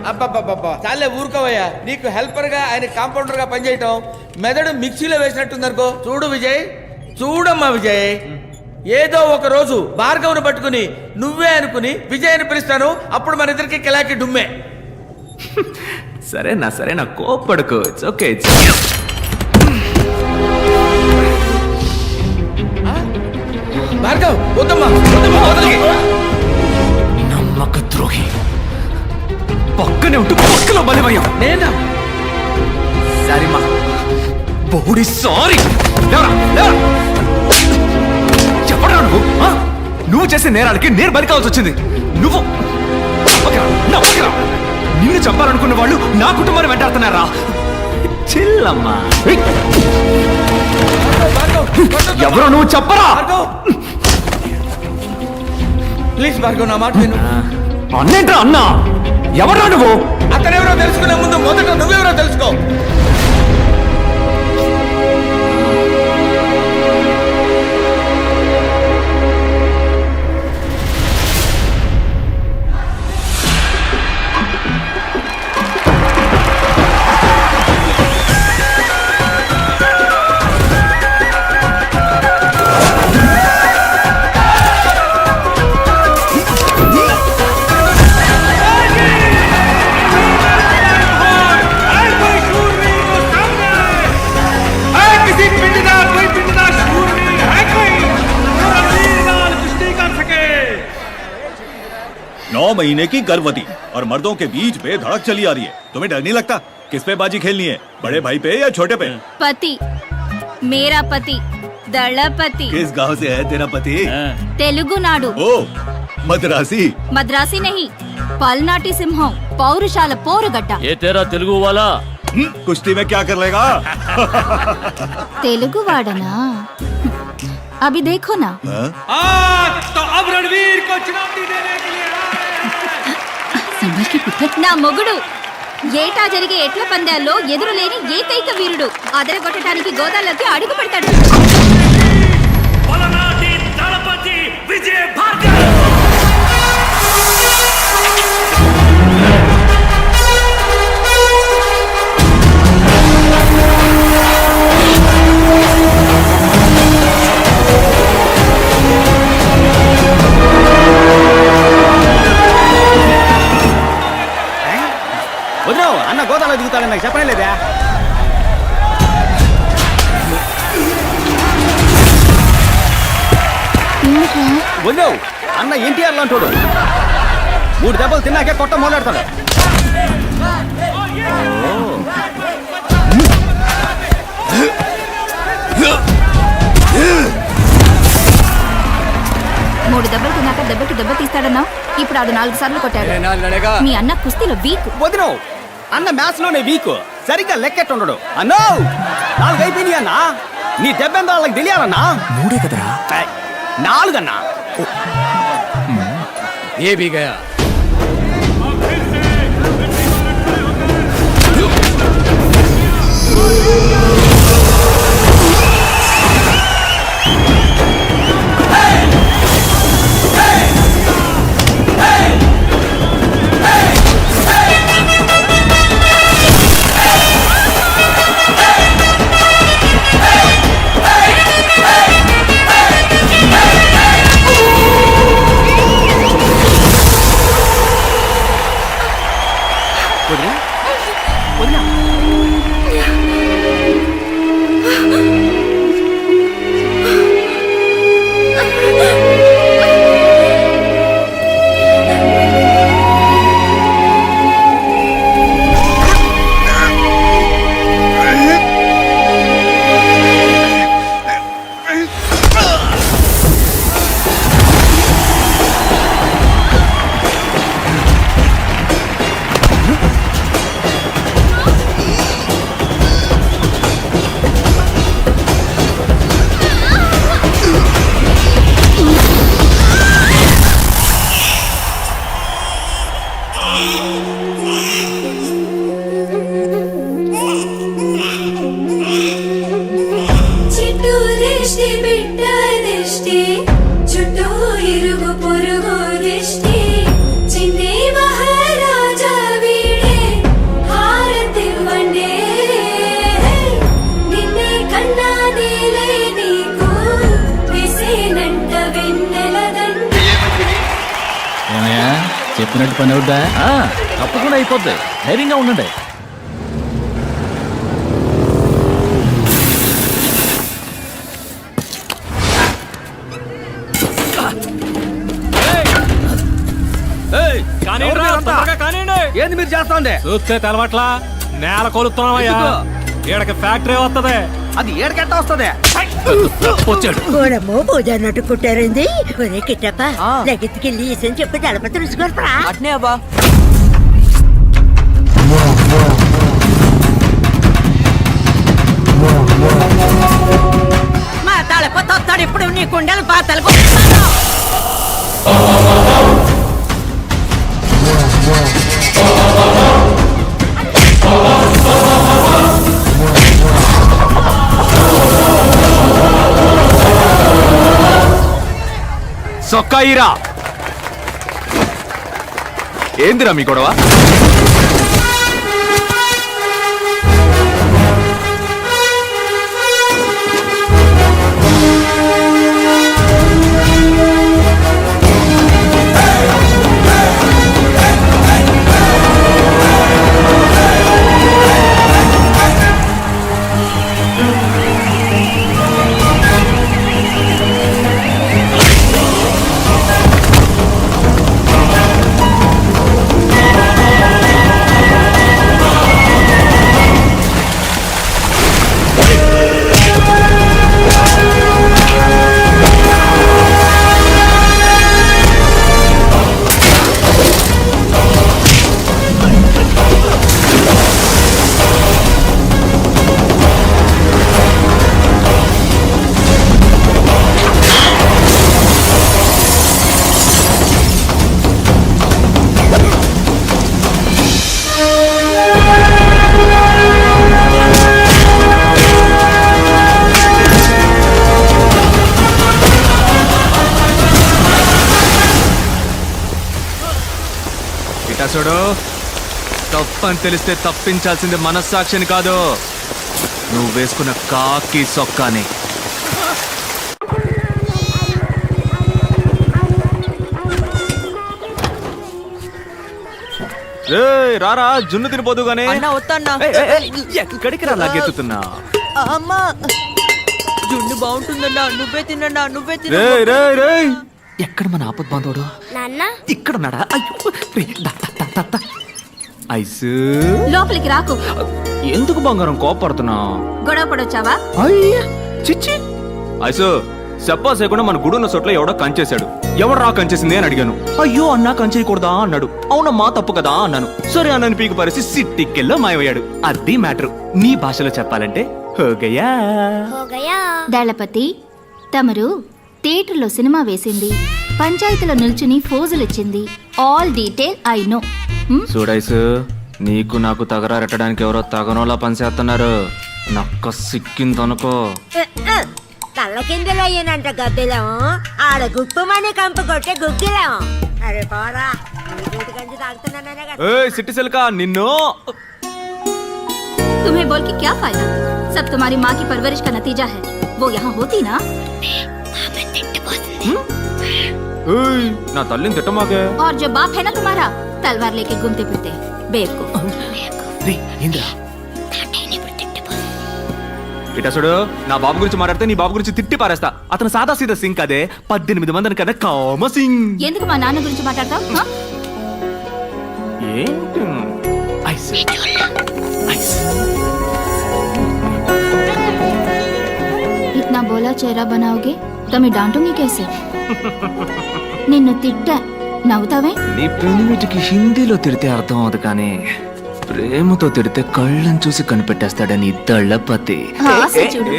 అబ్బబ్బబ్బబ్బా చాలే ఊరుకోవయ్యా. నీకు హెల్పర్ గా ఆయన కాంపౌండర్ గా పనిచేయటం మెదడు మిక్సీలో వేసినట్టుందనుకో. చూడు విజయ్, చూడమ్మా విజయ్, ఏదో ఒక రోజు భార్గవ్ను పట్టుకుని నువ్వే అనుకుని విజయ్ అని పిలుస్తాను. అప్పుడు మన ఇద్దరికి కిలాకి డుమ్మే. సరేనా కోపడుకో. It's okay. భార్గవ్ వద్దమ్మా, వదలకి. నమ్మక ద్రోహి, పక్కనే ఉంటూ పక్కలో బలిమయ్యా. నేనా? సరేమా బోడి సారీ. చెప్పరా నువ్వు చేసే నేరాలకి నేను బలి కావాల్సి వచ్చింది. నువ్వు నిన్ను చెప్పాలనుకున్న వాళ్ళు నా కుటుంబాన్ని వెంటాడుతున్నారా? చిల్లమ్మా. ఎవరో నువ్వు చెప్పరా? ప్లీజ్ భార్గవ్, నా మాట విను. అన్నేంట్రా అన్నా? ఎవరా నువ్వు? అతనెవరో తెలుసుకునే ముందు మొదట నువ్వెవరో తెలుసుకో. महीने की गर्भवती और मर्दों के बीच पे धड़क चली आ रही है. तुम्हें डर नहीं लगता? किस पे बाजी खेलनी है, बड़े भाई पे या छोटे पे? पति, मेरा पति दलपति. किस गांव से है तेरा पति? तेलुगु नाडु. ओ मद्रासी? मद्रासी नहीं, पलनाटी सिंहम, पौरुशाला पोरुगड्डा. ये तेरा तेलुगु वाला कुश्ती में क्या कर लेगा? तेलुगु वाडना? अभी देखो ना. तो अब रणवीर को चुनौती देने के लिए నా మొగుడు ఏటా జరిగే ఎట్ల పందాల్లో ఎదురులేని ఏకైక వీరుడు. అదరగొట్టడానికి గోదాల్లోకి అడుగు పెడతాడు. పలనాటి దళపతి విజయ్ భార్గవ్. అన్న గోదాలో దిగుతాడని నాకు చెప్పనే లేదా? వద్దు, అన్న ఎన్టీఆర్ లాంటోడు. 3 దెబ్బలు తిన్నాకే కొట్ట మొదలెడతాడు. మూడు దెబ్బలు తిన్నాక దెబ్బకి దెబ్బ తీస్తాడన్నా. ఇప్పుడు ఆడు 4 సార్లు కొట్టాడు. మీ అన్న కుస్తీలో వీక్. వదినో, అన్న మ్యాచ్ లోనే వీక్. సరిగ్గా లెక్కెట్టుండడు. అన్నో 4 అయిపోయినాయి అన్నా. నీ దెబ్బెంత వాళ్ళకి తెలియాలన్నా. 3 కదరా? 4 అన్నా. ये भी गया. చెప్పినట్టు పని అవుద్దా? తప్పకుండా అయిపోద్ది, ధైర్యంగా ఉండండి. ఏంది మీరు చేస్తాండి? చూస్తే తెలవట్లా, నేల కొలుస్తున్నావయ్యా. ఈడకి ఫ్యాక్టరీ వస్తది. అది ఏడకెట్ట వస్తది? వచ్చాడు. కోడమ్మో పూజ అన్నట్టు కుట్టారండి. ఒరే కిట్టప్ప లగెత్తుకెళ్ళి ఈసని చెప్పి తలపతి రుచుకోరా. అట్నే అబ్బా. మా తలపతి వస్తాడు ఇప్పుడు నీ కుండలు పాతలు సొక్కాయిరా. ఏందిరా మీ గొడవ? చూడు, తప్పని తెలిస్తే తప్పించాల్సింది మనస్సాక్షిని కాదు, నువ్వు వేసుకున్న కాకి సొక్కాని. రారా, జున్ను తినిపోదు గానీ. ఎక్కడికి రా లాగెత్తుతున్నా? అమ్మా జున్ను బాగుంటుందన్నా, నువ్వే తిన్నా, నువ్వే తిన్నా. ఎక్కడ మన ఆపద్ బాంధవుడు? ఇక్కడ ఉన్నాడా? ఐసు లోపలికి రాకు. ఎందుకు బంగారం కోపడుతున్నావు? గొడవ పడొచ్చావా? చిచ్చి ఐసు, చెప్పా చేయకుండా మన గుడున్న చోట్ల ఎవడో కంచేశాడు. ఎవడు రా కంచేసింది అని అడిగాను. అయ్యో అన్నా కంచేయకూడదా అన్నాడు. అవునమ్మా తప్పు కదా అన్నాను. సరే అన్నని పీకు పరిసి సిట్టికెల్లో మాయమయ్యాడు. అది మ్యాటర్. నీ భాషలో చెప్పాలంటే హోగయా. దళపతి, తమరు థియేటర్లో సినిమా వేసింది, పంచాయతీలో నిల్చుని ఫోజులిచ్చింది, ఆల్ డీటెయిల్ ఐ నో. చూడైసు, నీకు నాకు తగరారెట్టడానికి ఎవరో తగనోలా పనిచేస్తున్నారు. నక్క సిక్కిందనుకో. తల్ల కిందలు అయ్యానంట గద్దెలం, ఆడ గుప్పమని కంపు కొట్టే గుగ్గిలం. అరే పోరా, గంజి తాగుతున్నానే కదా. ఏయ్ సిట్టి సిల్కా, నిన్ను. तुम्हें बोल के क्या फायदा? सब तुम्हारी माँ की परवरिश का नतीजा है. वो यहाँ होती ना. నా తల్లిని తిట్టమాకే. और जो बाप है ना तुम्हारा, तलवार लेके घूमते फिरते बेवकूफ. ఇటా చూడు, నా బాబు గురించి మాట్లాడితే నీ బాబు గురించి తిట్టి పారేస్తా. అతను సాదా సీదా సింగ్ అదే, 18 మందిని కన్నా కామ సింగ్. ఎందుకు మా నాన్న గురించి మాట్లాడతావు? ఏంటి? Ice ice. इतना बोला चेहरा बनाओगे तो मैं डांटूंगी कैसे? నిన్ను తిట్టా, నవ్వుతావే? నీ పెనిమిటికి హిందీలో తిడితే అర్థం అవదు, కానీ ప్రేమతో తిడితే కళ్ళని చూసి కనిపెట్టేస్తాడని దళపతి. చూడు,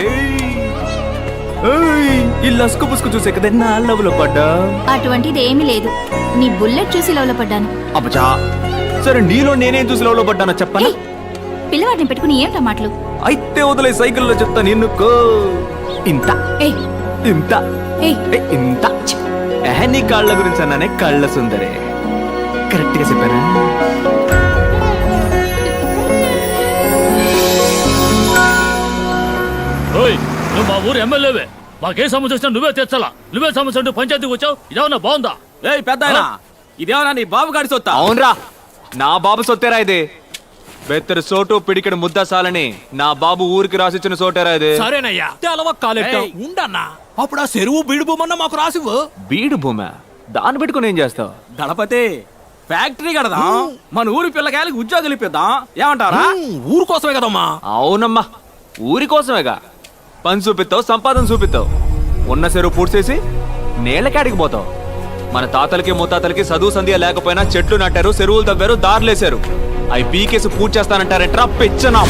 ఈ లస్కు పుస్కు చూసే కదా నా లవ్లో పడ్డా. అటువంటిది ఏమీ లేదు. నీ బుల్లెట్ చూసి లవ్లో పడ్డాను. అబ్బచా, సరే నీలో నేనేం చూసి లవ్లో పడ్డానో చెప్పనా? పిల్లవాడిని పెట్టుకుని ఏమిటా మాటలు? అయితే వదిలే, సైకిల్లో చెప్తా. నిన్నుకో ఇంత ఇంత ఇంత. నీ కాళ్ళ గురించి అన్నానే, కళ్ళ సుందరే. కరెక్ట్ గా చెప్పానా? నువ్వు మా ఊరు ఎమ్మెల్యేవే, మాకే సమస్య వచ్చినా నువ్వే తెచ్చాలా. నువ్వే సమస్య అంటూ పంచాయతీకి వచ్చావు, ఇదేమన్నా బాగుందా? ఏయ్ పెద్దాయనా, ఇదేమన్నా నీ బాబు గాడి సొత్తా? అవునరా, నా బాబు సొత్తేరా ఇది. బెత్తరు సోటు పిడికిడి ముద్ద సాలని నా బాబు ఊరికి రాసిచ్చిన సోటేరా ఇది. సరేనయ్యా, తెలవ కాలెట్టావు ఉండన్నా. అప్పుడు ఆ చెరువు బీడు భూమన్నా మాకు రాసివ్వు. బీడు భూమి దాన్ని పెట్టుకుని ఏం చేస్తావు? దళపతి, ఫ్యాక్టరీ కడదాం, మన ఊరి పిల్లకాయలకి ఉద్యోగాలు ఇప్పిద్దాం, ఏమంటారా? ఊరు కోసమే కదమ్మా. అవునమ్మా, ఊరి కోసమేగా. పని చూపిస్తావు, సంపాదన చూపిస్తావు. ఉన్న చెరువు పూడ్చేసి నేలకాడికి పోతావు. మన తాతలకి ముత్తాతలకి చదువు సంధ్య లేకపోయినా చెట్లు నాటారు, చెరువులు తవ్వారు, దారులేశారు. అవి పీకేసి పూజ చేస్తానంటారట్రా పెచ్చనా.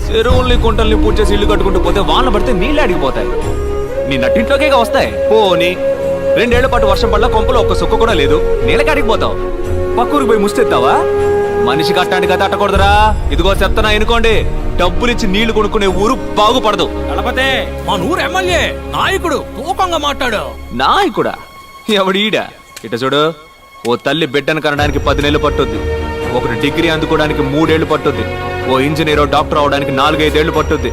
చెరువుల్ని కుంటల్ని పూజ చేసి ఇల్లు కట్టుకుంటూ పోతే వాన పడితే నీళ్ళు అడిగిపోతాయి. నీ నట్టింట్లోకే వస్తాయి. పోని 2 ఏళ్ల పాటు వర్షం పడ్డ కొంపలో ఒక్క సుక్క కూడా లేదు, నీళ్ళకాడికి పోతావు. పక్కూరికి పోయి ముస్తెత్తావా? మనిషి కట్టానికి కదా అట్టకూడదురా. ఇదిగో చెప్తానా ఎనుకోండి, డబ్బులిచ్చి నీళ్లు కొనుక్కునే ఊరు బాగుపడదు. దళపతి, మన ఊరు ఎమ్మెల్యే నాయకుడు తూకంగా మాట్లాడు. నాయకుడా? ఎవడీడా? ఇట చూడు, ఓ తల్లి బిడ్డను కనడానికి 10 నెలలు పట్టుద్ది. ఒకటి డిగ్రీ అందుకోవడానికి 3 ఏళ్లు పట్టుద్ది. ఓ ఇంజనీరో డాక్టర్ అవడానికి 4-5 ఏళ్లు పట్టుద్ది.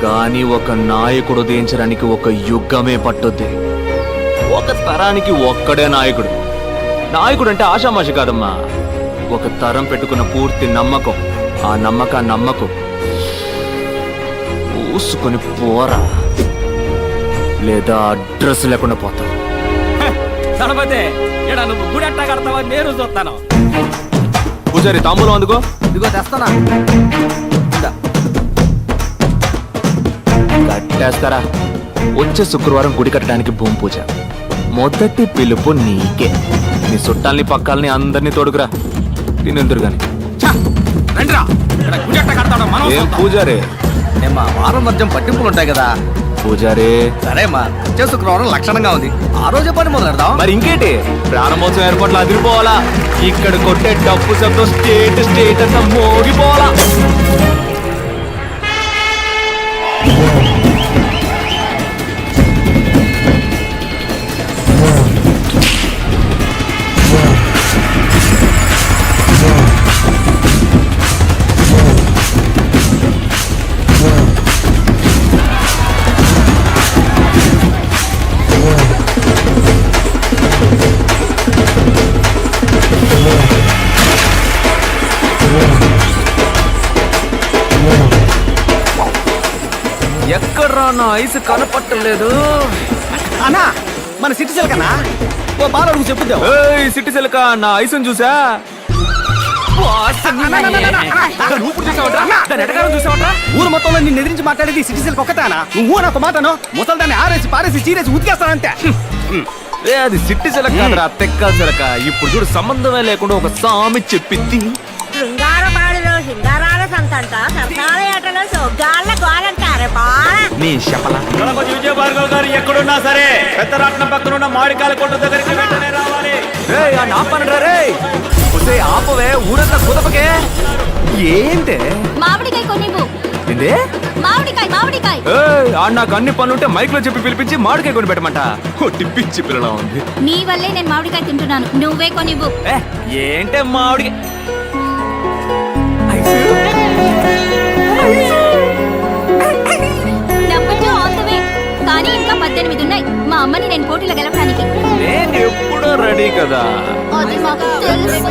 కానీ ఒక నాయకుడు ఉదయించడానికి ఒక యుగమే పట్టుద్ది. ఒక తరానికి ఒక్కడే నాయకుడు. నాయకుడు అంటే ఆషామాషి కాదమ్మా. ఒక తరం పెట్టుకున్న పూర్తి నమ్మకం. ఆ నమ్మకాన్ని నమ్మకం పూసుకొని పోరా, లేదా అడ్రస్ లేకుండా పోతావు. దళపతి, ఇక్కడ నువ్వు గుడి అట్టా కడతావా నేను చూస్తాను. పూజారి తాంబూలం అందుకో. ఇదిగో తెస్తానా. కట్టేస్తారా? వచ్చే శుక్రవారం గుడి కట్టడానికి భూమి పూజ. మొదటి పిలుపు నీకే. నీ చుట్టాల్ని పక్కాలని అందరినీ తోడుకురా. తినెందురు గాని. రండిరా, ఇక్కడ గుడి అట్టా కడతాడు మనం. ఏం పూజారి? ఏమ్మా, వారం మధ్యం పట్టింపులు ఉంటాయి కదా. పూజారి సరేమ్మా, వచ్చే శుక్రవారం లక్షణంగా ఉంది. ఆ రోజే పని మొదలు పెడదాం. మరి ఇంకేంటి, ప్రారంభోత్సవం ఏర్పాట్లు అదిరిపోవాలా. ఇక్కడ కొట్టే డప్పు శబ్దం స్టేట్ స్టేట్ అంతా మోగిపోవాలా. ఎక్కడ్రా నా ఐసు కనపట్టలేదు. అన్నా, మన సిటీ సెల్కన్నా ఓ బాల అడుగు చెప్పుద్దాం. ఏయ్ సిట్టి సిలక, నా ఐసుని చూసా? ఊరు మొత్తంలో నిన్ను ఎదిరించి మాట్లాడేది సిటీ సెల్కి ఒక్కతానా? నువ్వు నాకు మాటను ముసలి దాన్ని ఆరేసి పారేసి చీరేసి ఉతికేస్తానంతే. ఏ అది సిట్టి సిలక కాదురా, తెక్కల సిలక. ఇప్పుడు చూడు, సంబంధమే లేకుండా ఒక సామి చెప్పింది. శృంగారపాడులో సింగారాల సంతంట సరసాల ఆటలో సొగ్గాళ్ళ గోలంటారు బాల. నీ చెప్పలా. విజయ భార్గవ్ గారు ఎక్కడున్నా సరే పెద్దరాట్నం పక్కన ఉన్న మామిడికాయల కొట్టు దగ్గరికి వెంటనే రావాలి. ఏయ్, ఆ ఆపనరా రే. ఒసేయ్ ఆపవే, ఊరంతా కుదపకే. ఏంటే? మామిడికాయ కొనివ్వు. ఏందే? మామిడికాయ మామిడికాయ. ఏయ్, ఆడ నాకు అన్ని పనులుంటే మైక్ లో చెప్పి పిలిపించి మామిడికాయ కొని పెట్టమంట. కొట్టి పిచ్చి పిల్లలా ఉంది. నీ వల్లే నేను మామిడికాయ తింటున్నాను, నువ్వే కొనివ్వు. ఏ, ఏంటే మామిడి డబ్బుతో ఆన్ ద వే. కానీ ఇంకా 18 ఉన్నాయి మా అమ్మని నేను పోటీలో గెలవడానికి. నేను ఎప్పుడూ రెడీ కదా. అది మాకు తెలుసు.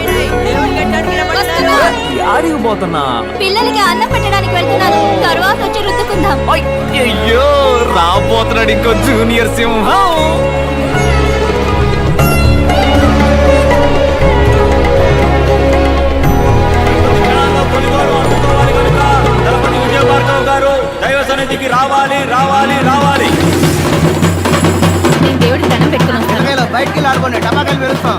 వస్తున్నా. యాడికి పోతున్నా? పిల్లలకి అన్నం పెట్టడానికి వెళ్తున్నాను, తర్వాత వచ్చి రుద్దుకుందాం. అయ్యో, రాబోతున్నాడు ఇంకో జూనియర్ సింహం. విజయ భార్గవ్ గారు దైవ సన్నిధికి రావాలి రావాలి రావాలి. నేను దేవుడికి దండం పెట్టుకుని వస్తాను. బయటికి ఆడుకోండి, టమాకాయలు పెరుస్తాం.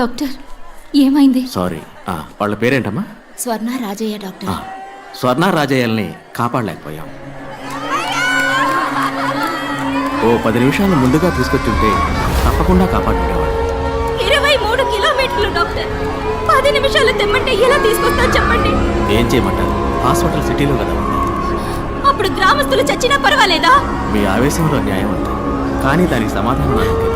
డాక్టర్ ఏమైంది? సారీ వాళ్ళ పేరేంటమ్మా? స్వర్ణ రాజయ్య డాక్టర్. స్వర్ణ రాజయ్యల్ని కాపాడలేకపోయాం. ఓ 10 నిమిషాలు ముందుగా తీసుకొచ్చుంటే తప్పకుండా కాపాడుకునేవాడు. 23 కిలోమీటర్లు డాక్టర్. 10 నిమిషాలు తెమ్మంటే ఎలా తీసుకొస్తా చెప్పండి? ఏం చేయమంటారు? హాస్పిటల్ సిటీలో కదా ఉంది. అప్పుడు గ్రామస్తులు చచ్చినా పర్వాలేదా? మీ ఆవేశంలో న్యాయం ఉంది, కానీ దానికి సమాధానం నాకు